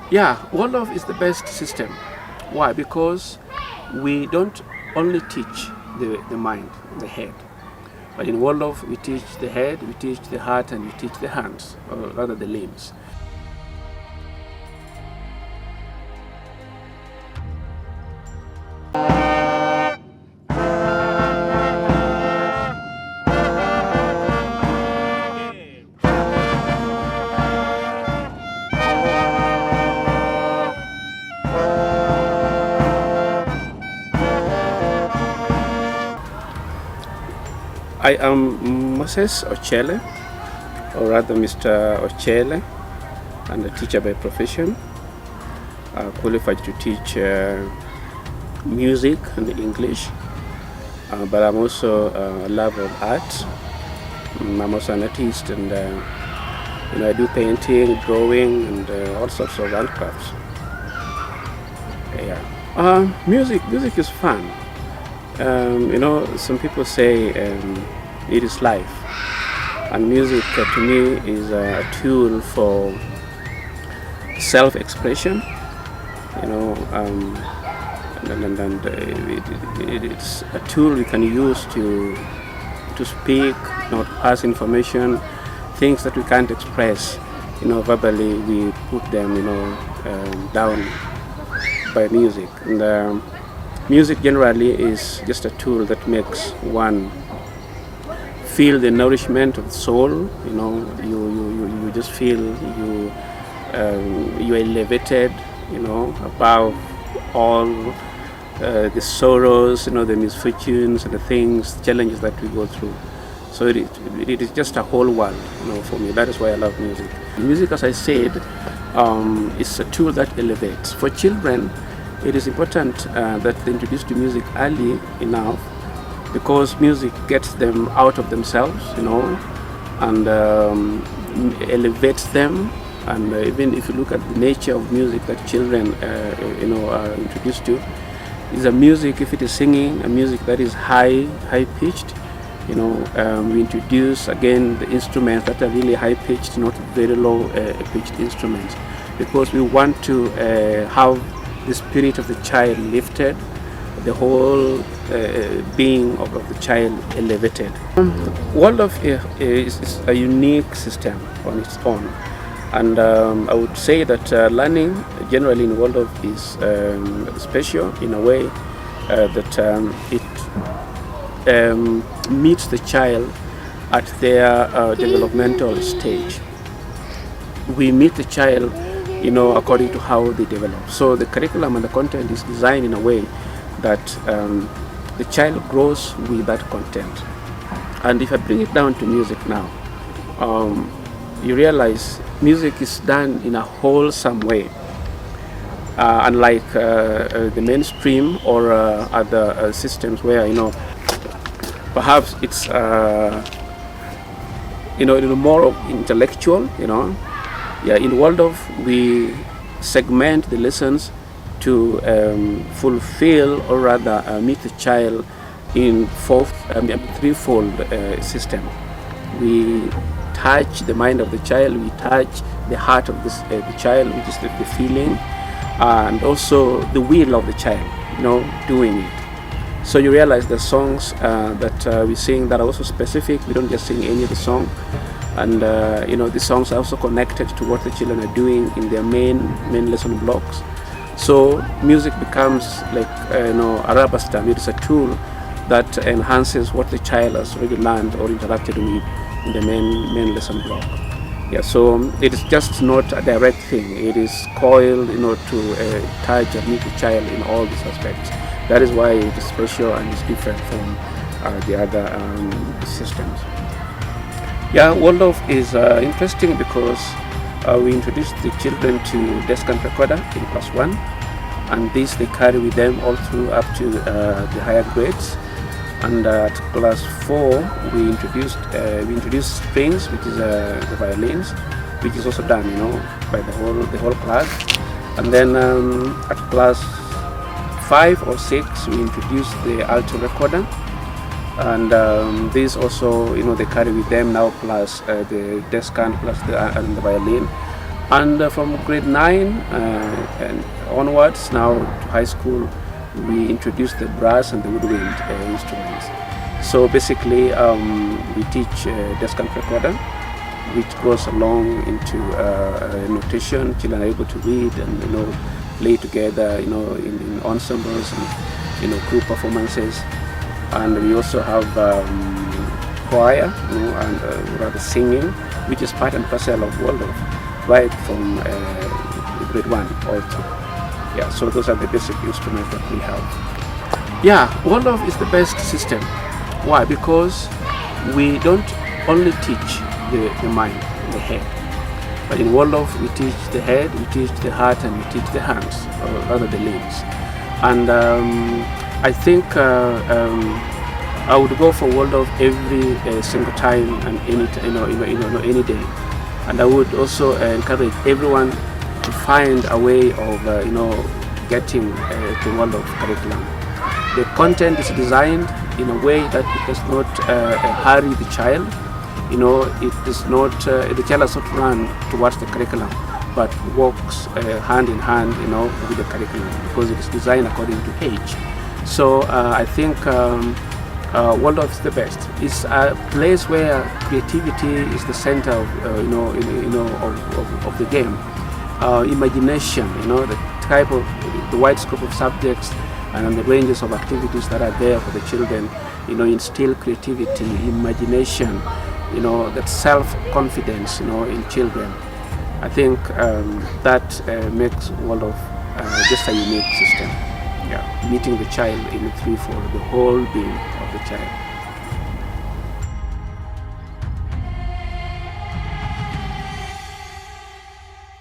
Yeah, Waldorf is the best system. Why? Because we don't only teach the mind, the head. But in Waldorf, we teach the head, we teach the heart, and we teach the hands, or rather the limbs. I am Moses Ochele, or rather Mr. Ochele, and a teacher by profession, qualified to teach music and English, but I'm also a lover of art. I'm also an artist, and I do painting, drawing, and all sorts of handcrafts. Yeah, music is fun. Some people say it is life, and music to me is a tool for self-expression. It's a tool we can use to speak, pass information, things that we can't express, verbally. We put them, down by music, and music generally is just a tool that makes one feel the nourishment of the soul. You just feel you are elevated, above all the sorrows, the misfortunes, and the things, challenges that we go through. So it is just a whole world, for me. That is why I love music. Music, as I said, is a tool that elevates. For children, it is important that they introduce to music early enough, because music gets them out of themselves, and elevates them. And even if you look at the nature of music that children, are introduced to, is a music, if it is singing, a music that is high pitched. We introduce again the instruments that are really high pitched, not very low pitched instruments, because we want to have the spirit of the child lifted, the whole being of the child elevated. Waldorf is a unique system on its own, and I would say that learning generally in Waldorf is special in a way that it meets the child at their developmental stage. We meet the child according to how they develop. So the curriculum and the content is designed in a way that the child grows with that content. And if I bring it down to music now, you realize music is done in a wholesome way, unlike the mainstream or other systems where perhaps it's more of intellectual. In Waldorf, we segment the lessons to fulfill, or rather meet the child in threefold system. We touch the mind of the child, we touch the heart of the child, which is the feeling, and also the will of the child, doing it. So you realize the songs that we sing that are also specific. We don't just sing any of the song. And the songs are also connected to what the children are doing in their main lesson blocks. So music becomes like a rubber stamp. It is a tool that enhances what the child has already learned or interacted with in the main lesson block. Yeah, so it is just not a direct thing. It is coiled, to touch and meet the child in all these aspects. That is why it is special and is different from the other systems. Yeah, Waldorf is interesting because we introduced the children to descant recorder in class 1, and this they carry with them all through up to the higher grades. And at class 4, we introduced strings, which is the violins, which is also done, by the whole class. And then at class 5 or 6, we introduced the alto recorder. And this also, they carry with them now, plus the descant, plus the violin. And from grade 9 and onwards, now to high school, we introduced the brass and the woodwind instruments. So basically, we teach descant recorder, which goes along into notation. Children are able to read and play together, in ensembles and group performances. And we also have choir, and rather singing, which is part and parcel of Waldorf, right from grade 1 also. Yeah, so those are the basic instruments that we have. Yeah, Waldorf is the best system. Why? Because we don't only teach the mind, the head, but in Waldorf we teach the head, we teach the heart, and we teach the hands, or rather the limbs. And I think I would go for Waldorf every single time and any day. And I would also encourage everyone to find a way of getting to Waldorf curriculum. The content is designed in a way that it does not hurry the child. It does not, the child does not run towards the curriculum, but walks hand in hand, with the curriculum, because it is designed according to age. So I think Waldorf is the best. It's a place where creativity is the center of, of the game. Imagination, the wide scope of subjects and the ranges of activities that are there for the children, instill creativity, imagination, that self-confidence, in children. I think that makes Waldorf just a unique system. Yeah, meeting the child in the threefold, the whole being of the child.